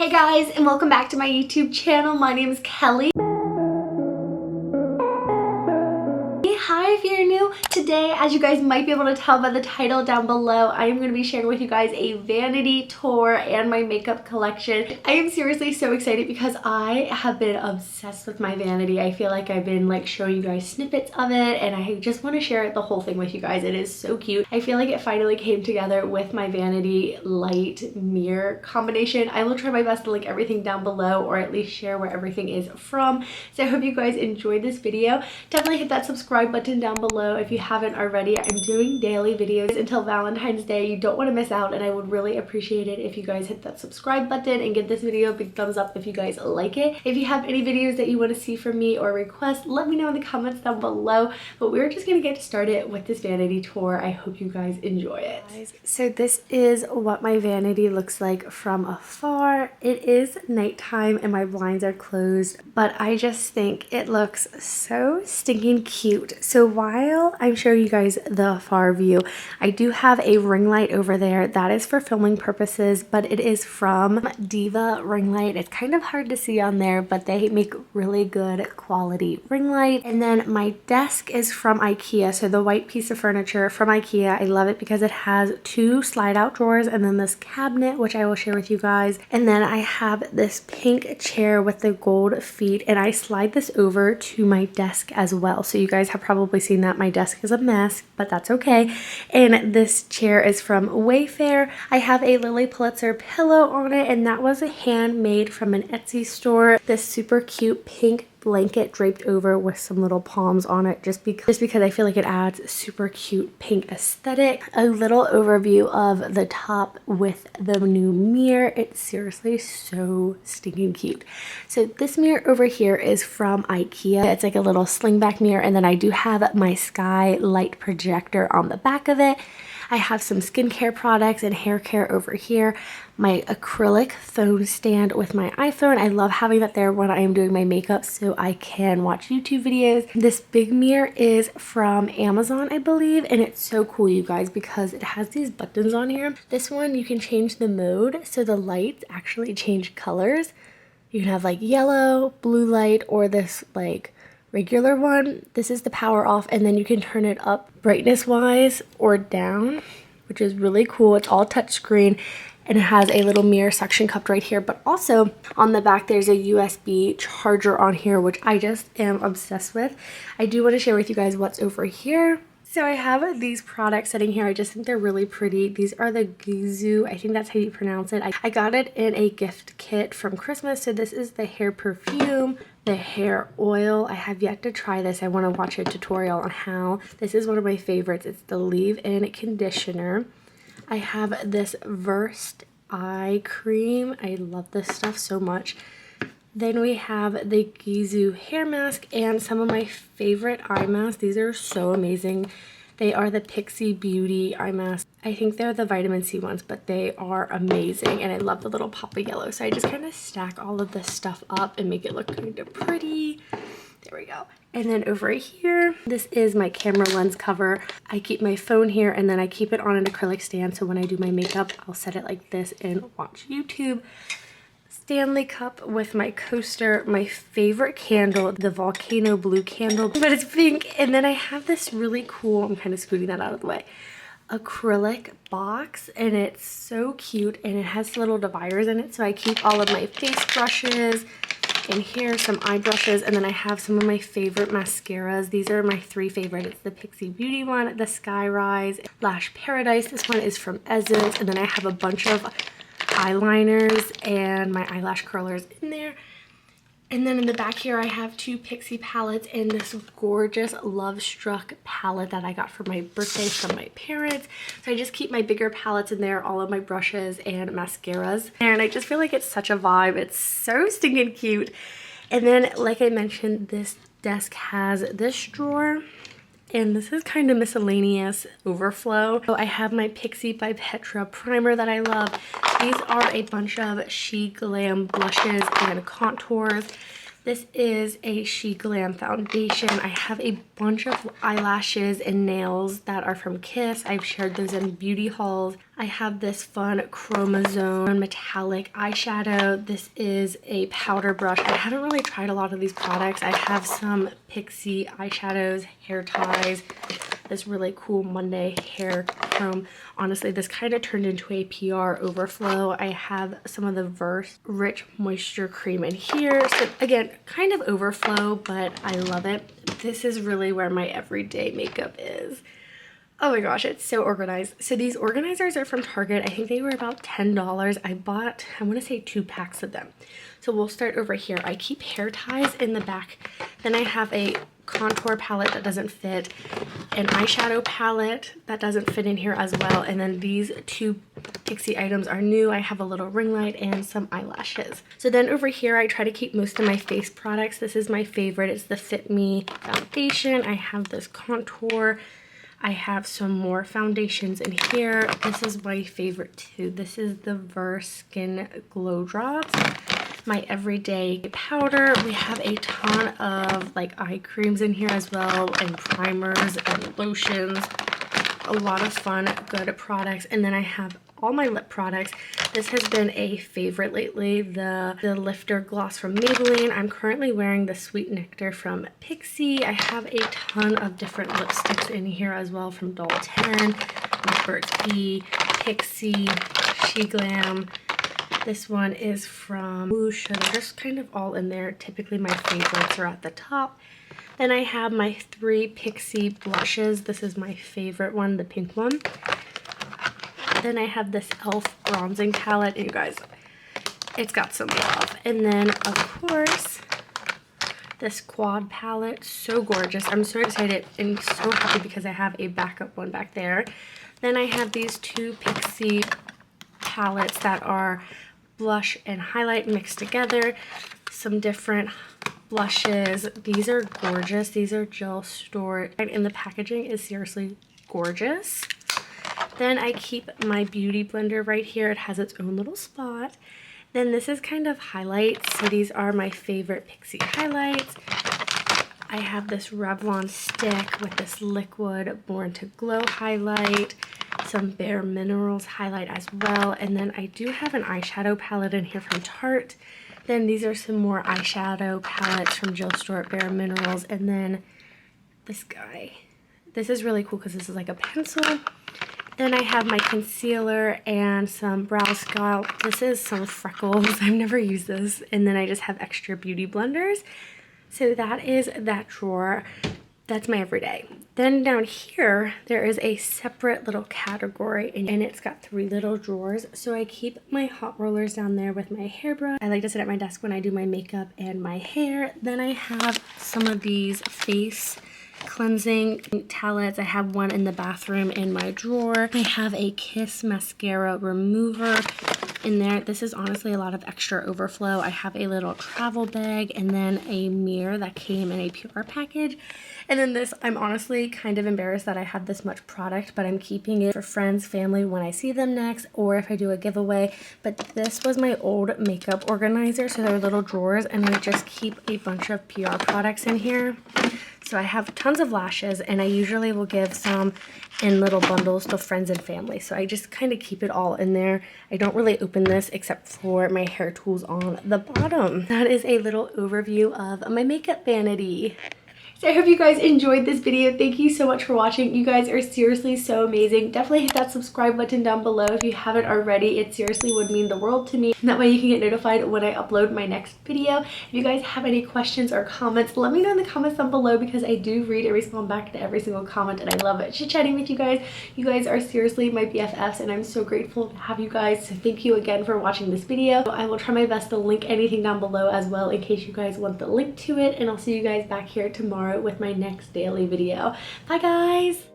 Hey guys, and welcome back to my YouTube channel. My name is Kelly. Hi, if you're new. Today, as you guys might be able to tell by the title down below, I am going to be sharing with you guys a vanity tour and my makeup collection. I am seriously so excited because I have been obsessed with my vanity. I feel like I've been showing you guys snippets of it, and I just want to share the whole thing with you guys. It is so cute. I feel like it finally came together with my vanity light mirror combination. I will try my best to link everything down below, or at least share where everything is from. So I hope you guys enjoyed this video. Definitely hit that subscribe button down below if you haven't already. I'm doing daily videos until Valentine's Day. You don't want to miss out, and I would really appreciate it if you guys hit that subscribe button and give this video a big thumbs up if you guys like it. If you have any videos that you want to see from me or request, let me know in the comments down below. But we're just gonna get started with this vanity tour. I hope you guys enjoy it. So this is what my vanity looks like from afar. It is nighttime and my blinds are closed, but I just think it looks so stinking cute. So while I'm showing you guys the far view, I do have a ring light over there that is for filming purposes, but it is from Diva ring light. It's kind of hard to see on there, but they make really good quality ring light. And then my desk is from IKEA, so the white piece of furniture from IKEA. I love it because it has two slide out drawers and then this cabinet, which I will share with you guys. And then I have this pink chair with the gold feet, and I slide this over to my desk as well. So you guys have probably seen that my desk is a mess, but that's okay. And this chair is from Wayfair. I have a Lily Pulitzer pillow on it, and that was handmade from an Etsy store. This super cute pink blanket draped over with some little palms on it, just because I feel like it adds super cute pink aesthetic. A little overview of the top with the new mirror. It's seriously so stinking cute. So this mirror over here is from IKEA. It's like a little sling back mirror, and then I do have my sky light projector on the back of it. I have some skincare products and hair care over here. My acrylic phone stand with my iPhone. I love having that there when I am doing my makeup so I can watch YouTube videos. This big mirror is from Amazon, I believe, and it's so cool, you guys, because it has these buttons on here. This one, you can change the mode, so the lights actually change colors. You can have yellow, blue light, or this regular one. This is the power off, and then you can turn it up brightness wise or down, which is really cool. It's all touchscreen, and it has a little mirror suction cup right here, but also on the back there's a USB charger on here, which I just am obsessed with. I do want to share with you guys what's over here. So I have these products sitting here. I just think they're really pretty. These are the Guzu, I think that's how you pronounce it. I got it in a gift kit from Christmas. So this is the hair perfume, the hair oil. I have yet to try this. I want to watch a tutorial on how. This is one of my favorites. It's the leave-in conditioner. I have this Versed eye cream. I love this stuff so much. Then we have the Guzu hair mask and some of my favorite eye masks. These are so amazing. They are the Pixie Beauty eye masks. I think they're the vitamin C ones, but they are amazing, and I love the little pop of yellow. So I just kind of stack all of this stuff up and make it look kind of pretty. There we go. And then over here, this is my camera lens cover. I keep my phone here, and then I keep it on an acrylic stand, so when I do my makeup, I'll set it like this and watch YouTube. Stanley cup with my coaster, my favorite candle, the volcano blue candle, but it's pink. And then I have this really cool, I'm kind of scooting that out of the way, acrylic box, and it's so cute, and it has little dividers in it, so I keep all of my face brushes, and here some eye brushes, and then I have some of my favorite mascaras. These are my three favorite. It's the Pixie Beauty one, the Sky Rise, Lash Paradise. This one is from Essence, and then I have a bunch of eyeliners and my eyelash curlers in there. And then in the back here I have two Pixie palettes and this gorgeous Love Struck palette that I got for my birthday from my parents. So I just keep my bigger palettes in there, all of my brushes and mascaras, and I just feel like it's such a vibe. It's so stinking cute. And then, like I mentioned, this desk has this drawer, and this is kind of miscellaneous overflow. So I have my Pixie by Petra primer that I love. These are a bunch of She Glam blushes and contours. This is a She Glam foundation. I have a bunch of eyelashes and nails that are from Kiss. I've shared those in beauty hauls. I have this fun chromosome metallic eyeshadow. This is a powder brush. I haven't really tried a lot of these products. I have some Pixie eyeshadows, hair ties, this really cool Monday hair chrome. Honestly, this kind of turned into a PR overflow. I have some of the Verse Rich Moisture Cream in here. So again, kind of overflow, but I love it. This is really where my everyday makeup is. Oh my gosh, it's so organized. So these organizers are from Target. I think they were about $10. I bought, I want to say 2 packs of them. So we'll start over here. I keep hair ties in the back. Then I have a contour palette that doesn't fit, an eyeshadow palette that doesn't fit in here as well, and then these 2 Pixie items are new. I have a little ring light and some eyelashes. So then over here I try to keep most of my face products. This is my favorite. It's the Fit Me foundation. I have this contour. I have some more foundations in here. This is my favorite too. This is the Verse Skin Glow Drops. My everyday powder. We have a ton of like eye creams in here as well, and primers and lotions. A lot of fun, good products. And then I have all my lip products. This has been a favorite lately, the Lifter Gloss from Maybelline. I'm currently wearing the Sweet Nectar from Pixie. I have a ton of different lipsticks in here as well from Doll 10, Burt's Bees, Pixie, She Glam. This one is from Whoosh. They're just kind of all in there. Typically my favorites are at the top. Then I have my 3 Pixie blushes. This is my favorite one, the pink one. Then I have this e.l.f. bronzing palette. And you guys, it's got some love. And then, of course, this quad palette. So gorgeous. I'm so excited and so happy because I have a backup one back there. Then I have these 2 Pixie palettes that are blush and highlight mixed together. Some different blushes. These are gorgeous. These are gel stored, and the packaging is seriously gorgeous. Then I keep my beauty blender right here. It has its own little spot. Then this is kind of highlights. So these are my favorite Pixie highlights. I have this Revlon stick with this liquid Born to Glow highlight. Some Bare Minerals highlight as well. And then I do have an eyeshadow palette in here from Tarte. Then these are some more eyeshadow palettes from Jill Stewart, Bare Minerals. And then this guy. This is really cool because this is like a pencil. Then I have my concealer and some brow sculpt. This is some freckles. I've never used this. And then I just have extra beauty blenders. So that is that drawer. That's my everyday. Then down here, there is a separate little category and it's got 3 little drawers. So I keep my hot rollers down there with my hairbrush. I like to sit at my desk when I do my makeup and my hair. Then I have some of these face cleansing towelettes. I have one in the bathroom in my drawer. I have a Kiss mascara remover in there. This is honestly a lot of extra overflow. I have a little travel bag and then a mirror that came in a PR package. And then this, I'm honestly kind of embarrassed that I have this much product, but I'm keeping it for friends, family when I see them next, or if I do a giveaway. But this was my old makeup organizer, so they're little drawers, and I just keep a bunch of PR products in here. So I have tons of lashes, and I usually will give some in little bundles to friends and family. So I just kind of keep it all in there. I don't really open this except for my hair tools on the bottom. That is a little overview of my makeup vanity. So I hope you guys enjoyed this video. Thank you so much for watching. You guys are seriously so amazing. Definitely hit that subscribe button down below if you haven't already. It seriously would mean the world to me. And that way you can get notified when I upload my next video. If you guys have any questions or comments, let me know in the comments down below because I do read and respond back to every single comment and I love it. Chit-chatting with you guys. You guys are seriously my BFFs and I'm so grateful to have you guys. So thank you again for watching this video. I will try my best to link anything down below as well in case you guys want the link to it. And I'll see you guys back here tomorrow with my next daily video. Bye guys!